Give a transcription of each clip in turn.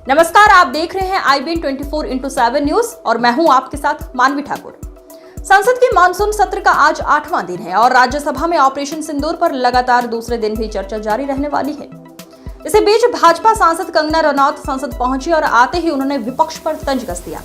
नमस्कार, आप देख रहे हैं IBN 24x7 न्यूज और मैं हूं आपके साथ मानवी ठाकुर। संसद के मानसून सत्र का आज 8वां दिन है और राज्यसभा में ऑपरेशन सिंदूर पर लगातार दूसरे दिन भी चर्चा जारी रहने वाली है। इसी बीच भाजपा सांसद कंगना रनौत संसद पहुंची और आते ही उन्होंने विपक्ष पर तंज कस दिया।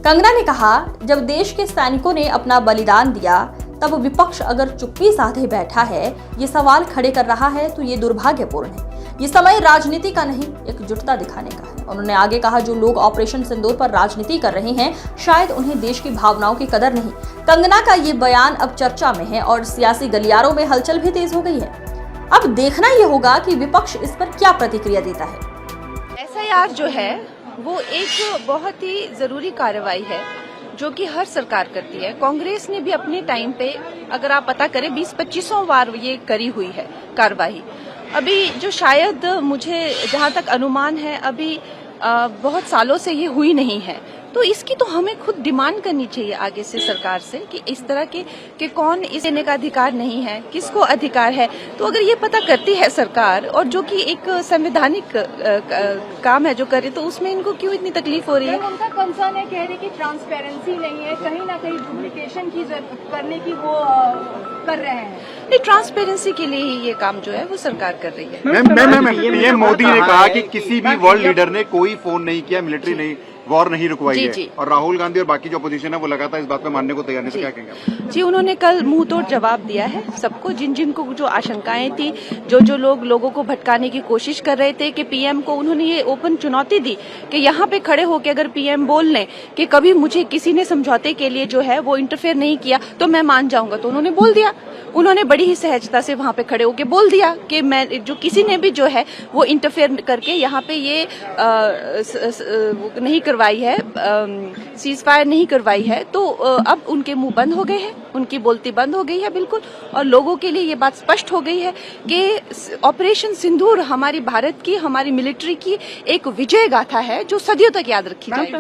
कंगना ने कहा, जब देश के सैनिकों ने अपना बलिदान दिया तब विपक्ष अगर चुप्पी साधे बैठा है, ये सवाल खड़े कर रहा है तो ये दुर्भाग्यपूर्ण है। ये समय राजनीति का नहीं, एकजुटता दिखाने का है। उन्होंने आगे कहा, जो लोग ऑपरेशन सिंदूर पर राजनीति कर रहे हैं, शायद उन्हें देश की भावनाओं की कदर नहीं। कंगना का ये बयान अब चर्चा में है और सियासी गलियारों में हलचल भी तेज हो गई है। अब देखना ये होगा कि विपक्ष इस पर क्या प्रतिक्रिया देता है। SIR जो है वो एक बहुत ही जरूरी कार्रवाई है जो कि हर सरकार करती है। कांग्रेस ने भी अपने टाइम पे, अगर आप पता करें, 20-25 बार ये करी हुई है कार्रवाई। अभी जो शायद मुझे जहां तक अनुमान है, अभी बहुत सालों से ये हुई नहीं है, तो इसकी तो हमें खुद डिमांड करनी चाहिए आगे से सरकार से कि इस तरह के कौन इस देने का अधिकार नहीं है, किसको अधिकार है। तो अगर ये पता करती है सरकार, और जो कि एक संवैधानिक काम है जो करे, तो उसमें इनको क्यों इतनी तकलीफ हो रही है? उनका कंसर्न है, कह रहे कि ट्रांसपेरेंसी नहीं है, कहीं ना कहीं डुप्लीकेशन की करने की वो कर रहे हैं। नहीं, ट्रांसपेरेंसी के लिए ही ये काम जो है वो सरकार कर रही है। पीएम मोदी ने कहा कि किसी भी वर्ल्ड लीडर ने कोई फोन नहीं किया, मिलिट्री नहीं, वॉर नहीं रुकवाई है, और राहुल गांधी और बाकी जो अपोजिशन है वो लगातार इस बात पे मानने को तैयार नहीं। क्या कहेंगे? जी, उन्होंने कल मुंह तोड़ जवाब दिया है सबको, जिनको जो आशंकाएं थी, जो लोगों को भटकाने की कोशिश कर रहे थे कि पीएम को, उन्होंने ये ओपन चुनौती दी कि यहाँ पे खड़े होकर अगर पीएम बोल लें कि कभी मुझे किसी ने समझौते के लिए जो है वो इंटरफेयर नहीं किया तो मैं मान जाऊंगा, तो उन्होंने बोल दिया। उन्होंने बड़ी ही सहजता से वहां पे खड़े होकर बोल दिया कि मैं, जो किसी ने भी जो है वो इंटरफेयर करके यहाँ पे ये नहीं करवाई है, सीज फायर नहीं करवाई है, तो अब उनके मुंह बंद हो गए हैं, उनकी बोलती बंद हो गई है बिल्कुल। और लोगों के लिए ये बात स्पष्ट हो गई है कि ऑपरेशन सिंदूर हमारी भारत की, हमारी मिलिट्री की एक विजय गाथा है जो सदियों तक याद रखी जाएगी।